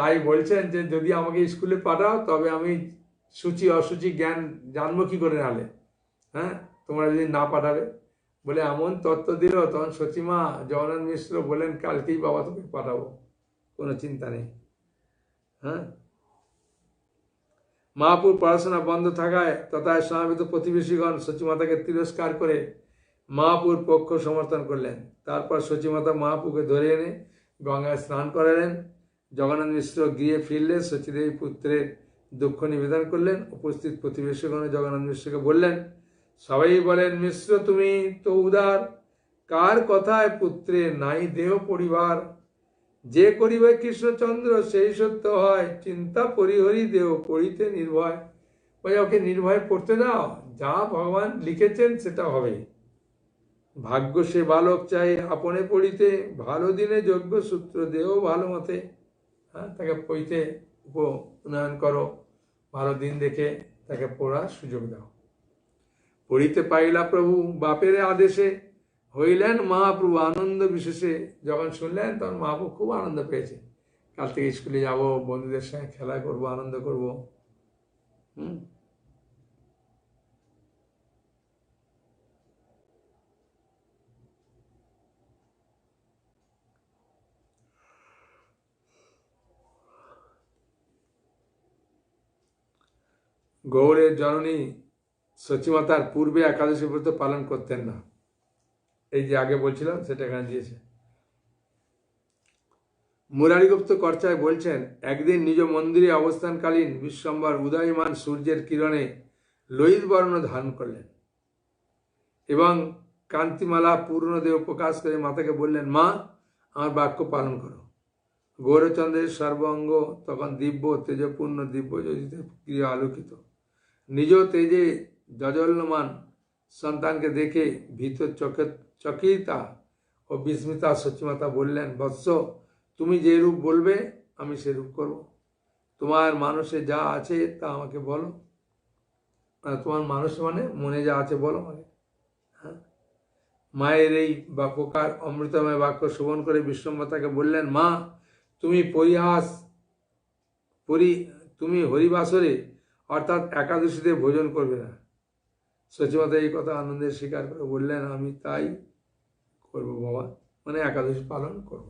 তাই বলছেন যে যদি আমাকে স্কুলে পাঠাও তবে আমি সূচি অসুচি জ্ঞান জানবো কি করে নালে, হ্যাঁ, তোমরা যদি না পাঠাবে। বলে এমন তত্ত্ব দিল, তখন সচিমা জগন্নাথ মিশ্র বলেন কালকেই বাবা তোকে পাঠাবো, কোনো চিন্তা নেই। হ্যাঁ, মহাপুর পড়াশোনা বন্ধ থাকায় তথা সমাবেত প্রতিবেশীগণ সচিমাতাকে তিরস্কার করে মহাপুর পক্ষ সমর্থন করলেন। তারপর সচিমাতা মহাপুরকে ধরে এনে গঙ্গায় স্নান করালেন। জগন্নাথ মিশ্র গৃহে ফিরলে সচিদেবী পুত্রের দুঃখ নিবেদন করলেন। উপস্থিত প্রতিবেশীগণ জগন্নাথ মিশ্রকে বললেন, সবাই বলেন মিশ্র তুমি তো উদার, কার কথায় পুত্রের নাই দেহ পরিবার, যে করিবে কৃষ্ণচন্দ্র সেই সত্য হয়, চিন্তা পরিহরি দেহ করিতে নির্ভয়। ভাই ওকে নির্ভয় পড়তে দাও, যা ভগবান লিখেছেন সেটা হবে। ভাগ্য সে বালক চাই আপনে পড়িতে, ভালো দিনে যোগ্য সূত্র দেহ ভালো মতে। হ্যাঁ, তাকে পড়িতে উন্নয়ন করো, ভালো দিন দেখে তাকে পড়ার সুযোগ দাও। পড়িতে পাইলা প্রভু বাপের আদেশে, হইলেন মহাপ্রভু আনন্দ বিশেষে। যখন শুনলেন তখন মহাপ্রভু খুব আনন্দ পেয়েছে, কাল থেকে স্কুলে যাব, বন্ধুদের সঙ্গে খেলা করব, আনন্দ করব। গৌড়ের জননী সচিমাতার পূর্বে একাদশী ব্রত পালন করতেন না, এই যে আগে বলছিলাম সেটা এখানে দিয়েছে। মুরারিগুপ্ত কর্চায় বলছেন, একদিন নিজ মন্দিরে অবস্থানকালীন বিশ্বম্বর উদয়মান সূর্যের কিরণে লোহিত বর্ণ ধারণ করলেন এবং কান্তিমালা পূর্ণদেহ প্রকাশ করে মাতাকে বললেন, মা আমার বাক্য পালন করো। গৌরচন্দ্রের সর্বাঙ্গ তখন দিব্য তেজপূর্ণ দিব্য জ্যোতিতে ক্রিয়া আলোকিত। নিজ তেজে জজল্যমান সন্তানকে দেখে ভীত চকিতা ও বিস্মিতা সচিমাতা বললেন, বৎস তুমি যে রূপ বলবে আমি সে রূপ করব। তোমার মানুষে যা আছে তা আমাকে বলো। তোমার মানুষ মানে মনে যা আছে বলো আমাকে। হ্যাঁ, মায়ের এই বাক্যকার অমৃতময় বাক্য শ্রবণ করে বিশ্বম্বরতাকে বললেন, মা তুমি হরিবাসরে অর্থাৎ একাদশীতে ভোজন করবে না। সচিমাতা এই কথা আনন্দে স্বীকার করে বললেন, আমি তাই করবো বাবা, মানে একাদশী পালন করব।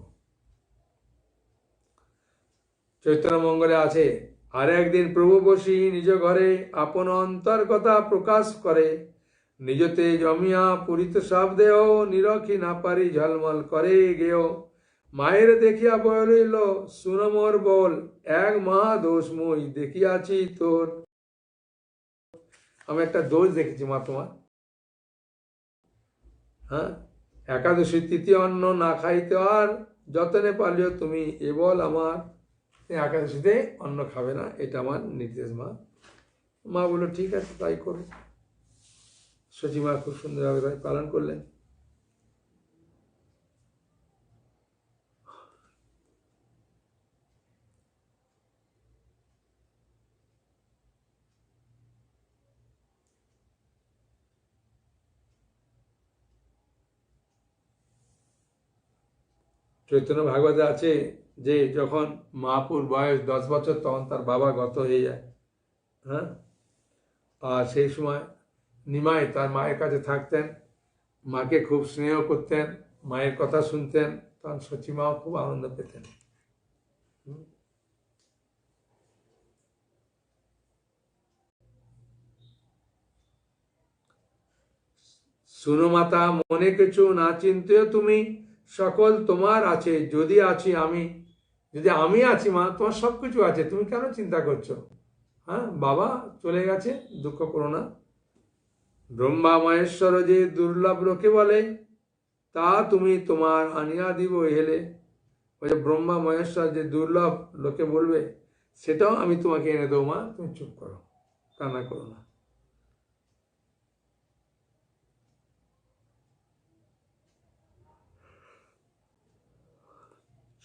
চৈতন্য মঙ্গলে আছে, আর একদিন প্রভু বসি নিজ ঘরে আপন অন্তর কথা প্রকাশ করে, নিজতে জমিয়া পুরিত সব দেহ নিরখি না পারি ঝলমল করে গেও। মায়ের দেখিয়া বলিল, শুনো মোর বল, এক মহা দোষ মই দেখিয়াছি তোর। আমি একটা দোষ দেখেছি মা তোমার। হ্যাঁ, একাদশী তৃতীয় অন্ন না খাইতে আর যতনে পারলেও তুমি এ বল আমার, একাদশীতে অন্ন খাবে না, এটা আমার নির্দেশ মা। মা বললো ঠিক আছে তাই করো। সচিমা খুব সুন্দরভাবে তাই পালন করলেন। চৈতন্য ভাগবতে আছে যে যখন মহাপুর বয়স 10 বছর তখন তার বাবা গত হয়ে যায়। হ্যাঁ, আর সেই সময় নিমাই তার মায়ের কাছে থাকতেন, মাকে খুব স্নেহ করতেন, মায়ের কথা শুনতেন, তখন সচিমাও খুব আনন্দ পেতেন। শুনো মাতা মনে কিছু না চিনতেও তুমি, সকল তোমার আছে যদি আছি আমি। যদি আমি আছি মা, তোমার সব কিছু আছে, তুমি কেন চিন্তা করছো? হ্যাঁ, বাবা চলে গেছে, দুঃখ করো না। ব্রহ্মা মহেশ্বর যে দুর্লভ লোকে বলে, তা তুমি তোমার আনিয়া দিব হেলে। ওই যে ব্রহ্মা মহেশ্বর যে দুর্লভ লোকে বলবে, সেটাও আমি তোমাকে এনে দেবো মা, তুমি চুপ করো, কান্না করো না।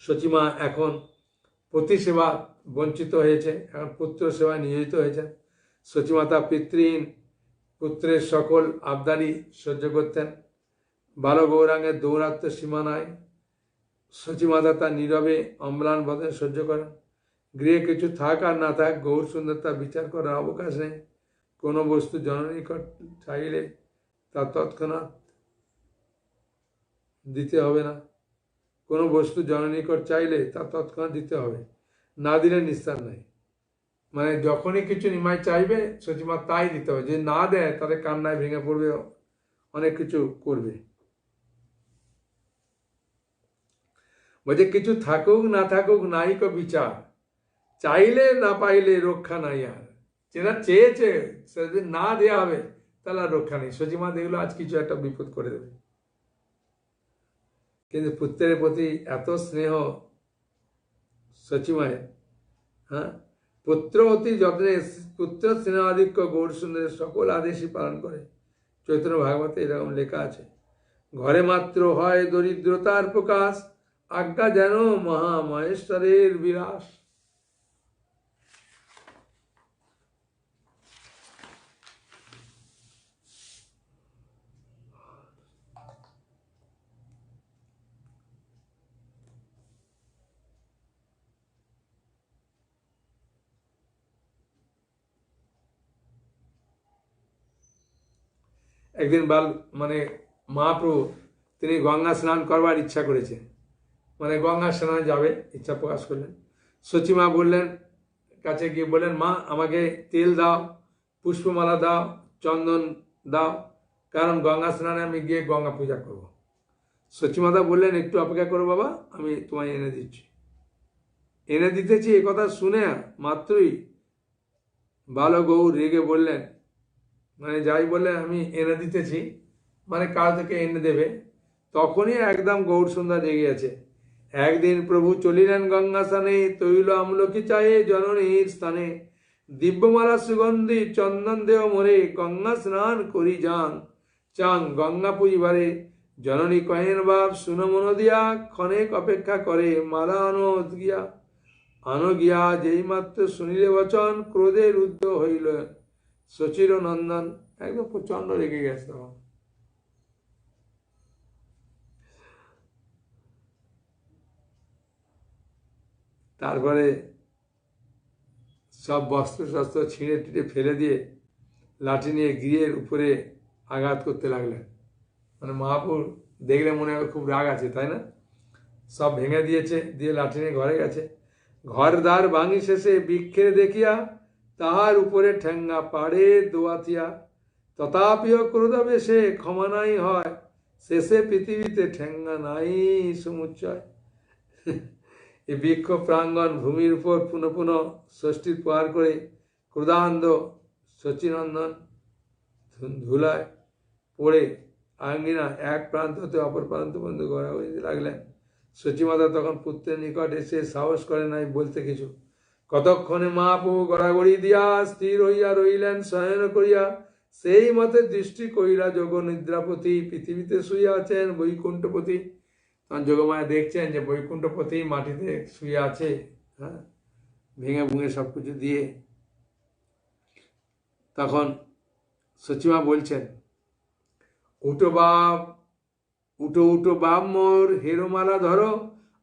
সচিমা এখন পতি সেবা বঞ্চিত হয়েছে, এখন পুত্র সেবায় নিয়োজিত হয়েছেন। সচিমাতা পিতৃহীন পুত্রের সকল আবদারি সহ্য করতেন। বাল গৌরাঙ্গের দৌরাত্ম সীমা নাই, সচিমাতা তার নীরবে অম্লান বদনে সহ্য করেন। গৃহে কিছু থাক আর না থাক গৌর সুন্দর তা বিচার করার অবকাশ নেই। কোনো বস্তু জননী চাইলে তা তৎক্ষণাৎ দিতে হবে না। কোনো বস্তু জননীকর চাইলে তা তৎক্ষণাৎ দিতে হবে, না দিলে নিস্তার নাই। মানে যখনই কিছু নিমাই চাইবে সচিমা তাই দিতে হবে, যে না দেয় তাহলে কান্নায় ভেঙে পড়বে, অনেক কিছু করবে। বলছে কিছু থাকুক না থাকুক নাইক বিচার, চাইলে না পাইলে রক্ষা নাই আর। যেটা চেয়েছে সেটা যদি না দেওয়া হবে তাহলে আর রক্ষা নেই। সচিমা দেখলো আজ কিছু একটা বিপদ করে দেবে, কিন্তু পুত্রের প্রতি এত স্নেহ সচিমায়ের, হ্যাঁ, পুত্র অতি যত্নে পুত্র স্নেহাধিক্য গৌর সুন্দরের সকল আদেশই পালন করে। চৈতন্য ভাগবতে এরকম লেখা আছে, ঘরে মাত্র হয় দরিদ্রতার প্রকাশ, আজ্ঞা যেন মহামহেশ্বরের বিলাস। একদিন মানে মহাপ্রভু তিনি গঙ্গা স্নান করবার ইচ্ছা করেছে, মানে গঙ্গা স্নানে যাবে ইচ্ছা প্রকাশ করলেন। সচিমা বললেন, কাছে গিয়ে বললেন, মা আমাকে তেল দাও, পুষ্পমালা দাও, চন্দন দাও, কারণ গঙ্গা স্নানে আমি গিয়ে গঙ্গা পূজা করব। সচিমাতা বললেন, একটু অপেক্ষা করো বাবা, আমি তোমায় এনে দিচ্ছি। এনে দিতেছি এ কথা শুনে মাত্রই বালগৌর রেগে বললেন, মানে যাই বলে আমি এনে দিতেছি, মানে কাল থেকে এনে দেবে। তখনই একদম গৌর সুন্দর রেগে আছে। একদিন প্রভু চলিলেন গঙ্গা স্থানে, তৈল আমলকি চায়ে জননীর স্থানে, দিব্যমালা সুগন্ধি চন্দন দেহ মোরে, গঙ্গা স্নান করি যান চাং গঙ্গা পুজিবারে। জননী কহেন বাপ শুনো মন দিয়া, ক্ষণেক অপেক্ষা করে মালা আনো গিয়া। যেই মাত্র শুনিলে বচন, ক্রোধে রুদ্ধ হইল সচির নন্দন। একদম প্রচন্ড রেগে গেছে তখন। তারপরে সব বস্ত্র শস্ত্র ছিঁড়ে টিড়ে ফেলে দিয়ে লাঠি নিয়ে গৃহের উপরে আঘাত করতে লাগলেন। মানে মহাপুর দেখলে মনে হয় খুব রাগ আছে, তাই না? সব ভেঙে দিয়েছে, দিয়ে লাঠি নিয়ে ঘরে গেছে। ঘর দ্বার ভাঙি শেষে বৃক্ষের দেখিয়া, তাহার উপরে ঠেঙ্গা পাড়ে দোয়াতিয়া। তথাপিও ক্রোধবে সে ক্ষমা নাই হয়, শেষে পৃথিবীতে ঠেঙ্গা নাই সমুচ্চয়। এই বৃক্ষ প্রাঙ্গণ ভূমির উপর পুনঃ পুনঃ ষষ্ঠীর প্রহার করে ক্রোধান্ধ শচীনন্দন ধুলায় পড়ে আঙ্গিনা এক প্রান্ত হতে অপর প্রান্ত পর্যন্ত গড়াগড়ি লাগলেন। সচিমাতা তখন পুত্রের নিকট এসে সাহস করে নাই বলতে কিছু। কতক্ষণে মহাপ্রভু গড়াগড়ি দিয়া স্থির হইয়া রইলেন শয়ন করিয়া, সেই মতে দৃষ্টি কইরা যোগ নিদ্রাপতি পৃথিবীতে শুইয়া আছেন বৈকুণ্ঠপতি। তখন যোগমায়া দেখছেন যে বৈকুণ্ঠপতি মাটিতে শুয়ে আছে, হ্যাঁ, ভেঙে ভুঙে সব কিছু দিয়ে। তখন সচিমা বলছেন, উঠো বাপ, উঠো উঠো বাপ মোর, হেরো মালা ধরো,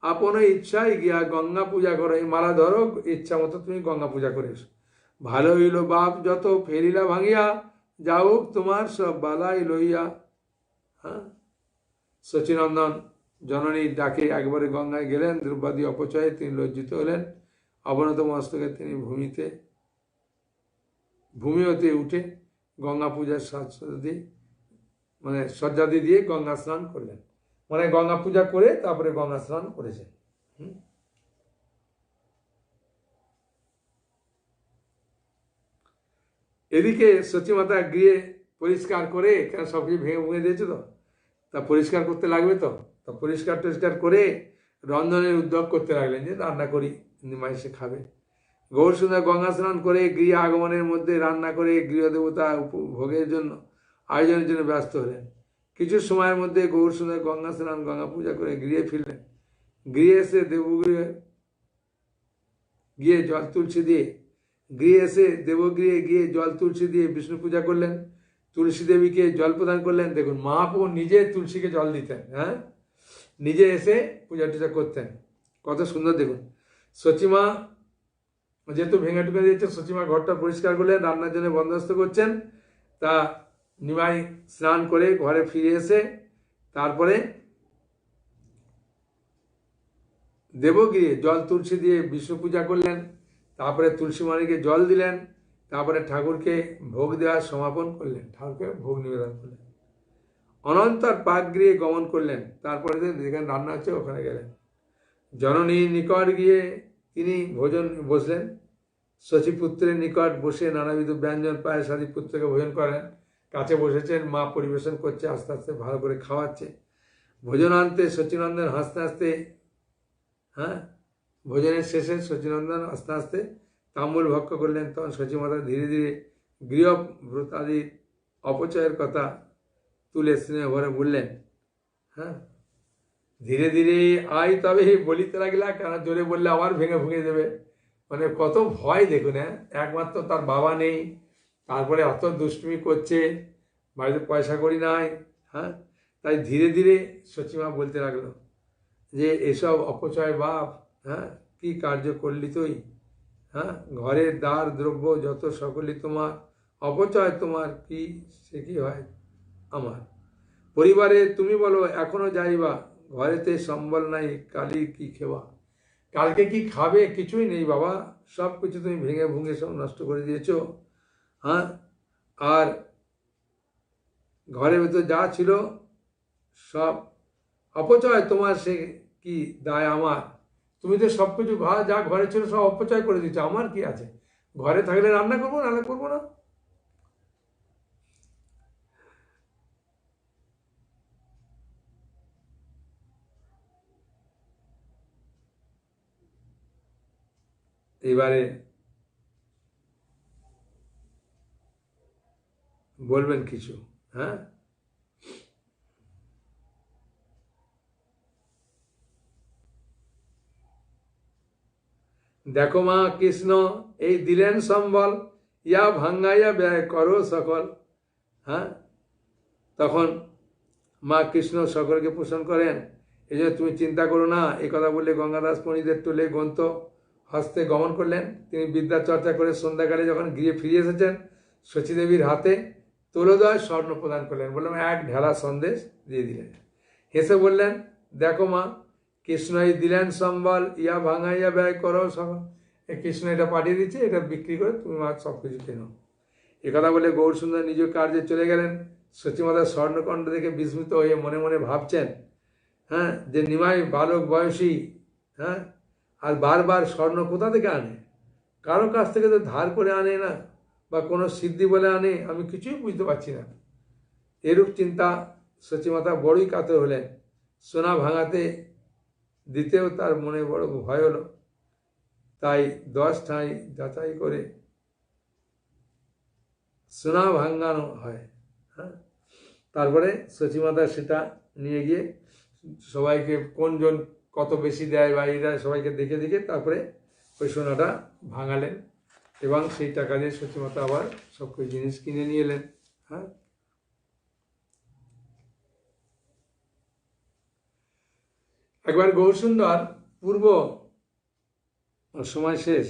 আপন ইচ্ছায় গিয়া গঙ্গা পূজা করো। এই মালা ধরো, ইচ্ছা মতো তুমি গঙ্গা পূজা করে এসো। ভালো হইল বাপ যত ফেরিলা ভাঙিয়া, যাওক তোমার সব বালাই লইয়া। হ্যাঁ, শচীনন্দন জননীর ডাকে একবারে গঙ্গায় গেলেন। দ্রৌপদী অপচয়ে তিনি লজ্জিত হলেন। অবনত মস্তকে তিনি ভূমি হতে উঠে গঙ্গা পূজার সাজসাদি মানে সজ্জাদি দিয়ে গঙ্গা স্নান করলেন। মানে গঙ্গা পূজা করে তারপরে গঙ্গা স্নান করেছেন। এদিকে সচিমাতা গৃহে পরিষ্কার করে, কেন সব কিছু ভেঙে ভুঙে দিয়েছে তো, তা পরিষ্কার করতে লাগবে তো, তা পরিষ্কার টরিষ্কার করে রন্ধনের উদ্যোগ করতে লাগলেন, যে রান্না করি নিমাই সে খাবে। গৌর সুন্দর গঙ্গা স্নান করে গৃহে আগমনের মধ্যে রান্না করে গৃহদেবতা ভোগের জন্য আয়োজনের জন্য ব্যস্ত হলেন। কিছু সময়ের মধ্যে গৌর সুন্দর গঙ্গা স্নান গঙ্গা পূজা করে গৃহে ফিরলেন। গৃহে এসে দেবগৃহে গিয়ে জল তুলসী দিয়ে দেবগৃহে গিয়ে জল তুলসী দিয়ে বিষ্ণু পূজা করলেন। তুলসী দেবীকে জল প্রদান করলেন। দেখুন, মহাপ্রভু নিজে তুলসীকে জল দিতেন, হ্যাঁ, নিজে এসে পূজা টুজা করতেন, কত সুন্দর। দেখুন, সচিমা যেহেতু ভেঙে টুকে দিয়েছে, সচিমা ঘরটা পরিষ্কার করলেন, রান্নার জন্য বন্দোবস্ত করছেন। তা নিমাই স্নান করে ঘরে ফিরে এসে তারপরে দেবগিরি জল তুলসী দিয়ে বিষ্ণু পূজা করলেন, তারপরে তুলসী মানিকে জল দিলেন, তারপরে ঠাকুরকে ভোগ দেওয়ার সমাপন করলেন, ঠাকুরকে ভোগ নিবেদন করলেন। অনন্তর পাকগৃহে গমন করলেন, তারপরে যেখানে রান্না হচ্ছে ওখানে গেলেন। জননীর নিকট গিয়ে তিনি ভোজন বসলেন। শচীপুত্রের নিকট বসে নানাবিধ ব্যঞ্জন পায়েস আদি পুত্রকে ভোজন করেন। কাছে বসেছেন, মা পরিবেশন করছে, আস্তে আস্তে ভালো করে খাওয়াচ্ছে। ভোজনান্তে সচিনন্দন হাসতে হাসতে, ভোজনের শেষে সচিনন্দন আস্তে আস্তে তাম্বুল ভক্ষ করলেন। তখন সচিমাতা ধীরে ধীরে গৃহব্রতাদি অপচয়ের কথা তুলে স্নেহ ভরে বললেন। ধীরে ধীরে আয় তবে বলিতে লাগলা, কেন জোরে বললে আবার ভেঙে ভেঙে দেবে। মানে কত ভয় দেখুন। একমাত্র তার বাবা নেই, তারপরে অত দুষ্টুমি করছে, বাড়িতে পয়সা করি নাই। তাই ধীরে ধীরে সচিমা বলতে লাগলো যে এসব অপচয় বাপ, কি কার্য করলি তুই? ঘরের দ্বার দ্রব্য যত সকলই তোমার, অপচয় তোমার কি, সে কি হয় আমার? পরিবারে তুমি বলো এখনো যাইবা, ঘরেতে সম্বল নাই, কালি কি খেবা? কালকে কি খাবে? কিছুই নেই বাবা, সব কিছু তুমি ভেঙে ভুঙে সব নষ্ট করে দিয়েছো। আর ঘরের ভেতর যা ছিল সব অপচয় তোমার, সে কি দায় আমার? তুমি তো সব কিছু যা ঘরে ছিল সব অপচয় করে দিচ্ছ, আমার কি আছে? ঘরে থাকলে রান্না করবো, রান্না করবো না। এবারে বলবেন কিছু? দেখো মা কৃষ্ণ এই দিলেন সম্বল, ইয়া ভাঙ্গাইয়া ব্যয় করো সকল। তখন মা কৃষ্ণ সকলকে পোষণ করেন। এই জন্য তুমি চিন্তা করো না। এই কথা বললে গঙ্গাদাস পণ্ডিতের টোলে গ্রন্থ হস্তে গমন করলেন। তিনি বিদ্যা চর্চা করে সন্ধ্যাকালে যখন গৃহে ফিরে এসেছেন, শচীদেবীর হাতে তোলদয় স্বর্ণ প্রদান করলেন। বললাম এক ঢেলা সন্দেশ দিয়ে দিলেন। হেসে বললেন, দেখো মা কৃষ্ণই দিলেন সম্বল, ইয়া ভাঙাইয়া ব্যয় করো সকল। কৃষ্ণ এটা পাঠিয়ে দিচ্ছে, এটা বিক্রি করে তুমি মা সব কিছু কেনো। একথা বলে গৌরসুন্দর নিজ কার্যে চলে গেলেন। সচিমাতা স্বর্ণকণ্ঠ দেখে বিস্মিত হয়ে মনে মনে ভাবছেন, যে নিমাই বালক বয়সী, আর বারবার স্বর্ণ কোথা থেকে আনে? কারো কাছ থেকে তো ধার করে আনে না, বা কোনো সিদ্ধি বলে আনে, আমি কিছুই বুঝতে পারছি না। এরূপ চিন্তা সচিমাতা বড়ই কাতর হলেন। সোনা ভাঙাতে দিতেও তার মনে বড় ভয় হলো। তাই 10 ঠাঁই যাচাই করে সোনা ভাঙানো হয়। তারপরে সচিমাতা সেটা নিয়ে গিয়ে সবাইকে কোনজন কত বেশি দেয় বা এই দেয় সবাইকে দেখে দেখে তারপরে ওই সোনাটা ভাঙালেন, এবং সেই টাকা দিয়ে সচিমাতা আবার সব কিছু জিনিস কিনে নিয়ে এলেন। একবার গৌরসুন্দর পূর্ব সময় শেষ।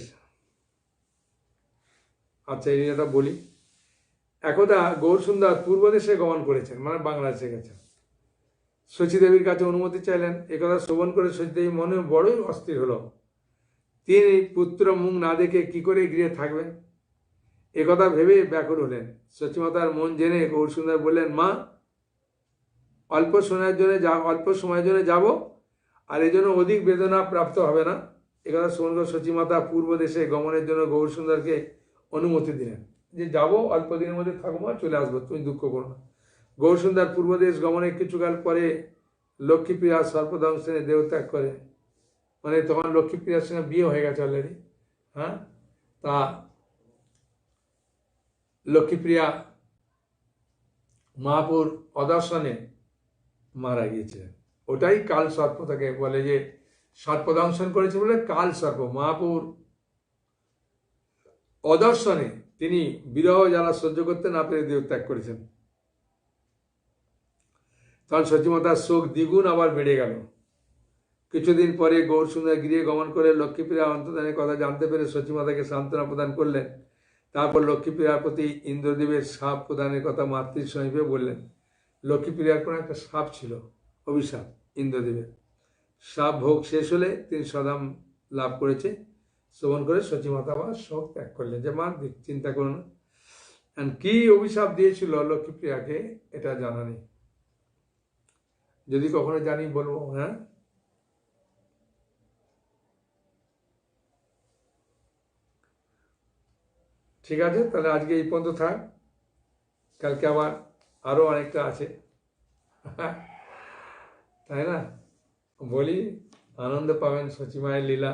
আচ্ছা এই এটা বলি। একদা গৌরসুন্দর পূর্ব দেশে গমন করেছেন, মানে বাংলাদেশে গেছেন। শচীদেবীর কাছে অনুমতি চাইলেন। একথা শ্রবণ করে শচীদেবী মনে বড়ই অস্থির হলো। তিনি পুত্র মুখ না দেখে কি করে গৃহে থাকবেন, একথা ভেবে ব্যাকুল হলেন। সচিমাতার মন জেনে গৌরসুন্দর বললেন, মা অল্প সময়ের জন্য যাব, আর এই জন্য অধিক বেদনা প্রাপ্ত হবে না। একথা শ্রবণ করে সচিমাতা পূর্ব দেশে গমনের জন্য গৌরসুন্দরকে অনুমতি দিলেন, যে যাবো, অল্প দিনের মধ্যে থাকবো, চলে আসবো, তুমি দুঃখ করো না। গৌরসুন্দর পূর্বদেশ গমনে কিছুকাল পরে লক্ষ্মীপ্রিয়া সর্পদংশনে দেহত্যাগ করে। মানে তখন লক্ষ্মীপ্রিয়ার সঙ্গে বিয়ে হয়ে গেছে অলরেডি। তা লক্ষ্মীপ্রিয়া মহাপুর অদর্শনে মারা গিয়েছিলেন। ওটাই কাল সর্প, তাকে বলে যে সর্পদংশন করেছে বলে কাল সর্প। মহাপুর অদর্শনে তিনি বিরহ জ্বালা সহ্য করতে না পেরে দেহত্যাগ করেছেন। তখন সচিমাতার শোক দ্বিগুণ আবার বেড়ে গেল। কিছুদিন পরে গৌরসুন্দর গৃহে গমন করে লক্ষ্মীপ্রিয়া অন্তর্ধানের কথা জানতে পেরে সচিমাতাকে সান্ত্বনা প্রদান করলেন। তারপর লক্ষ্মীপ্রিয়ার প্রতি ইন্দ্রদেবের সাপ প্রদানের কথা মাতৃ সমীপে বললেন। লক্ষ্মীপ্রিয়ার কোনো একটা সাপ ছিল, অভিশাপ ইন্দ্রদেবের। সাপ ভোগ শেষ হলে তিনি সদাম লাভ করেছে শ্রবণ করে সচিমাতা আবার শোক ত্যাগ করলেন যে মা চিন্তা করো না। কি অভিশাপ দিয়েছিল লক্ষ্মীপ্রিয়াকে এটা জানা নেই, যদি কখনো জানি বলবো। হ্যাঁ, ঠিক আছে, তাহলে আজকে এই পর্যন্ত থাক, কালকে আবার আরো অনেকটা আছে, তাই না? বলি আনন্দ পাবেন সচিমায়ের লীলা।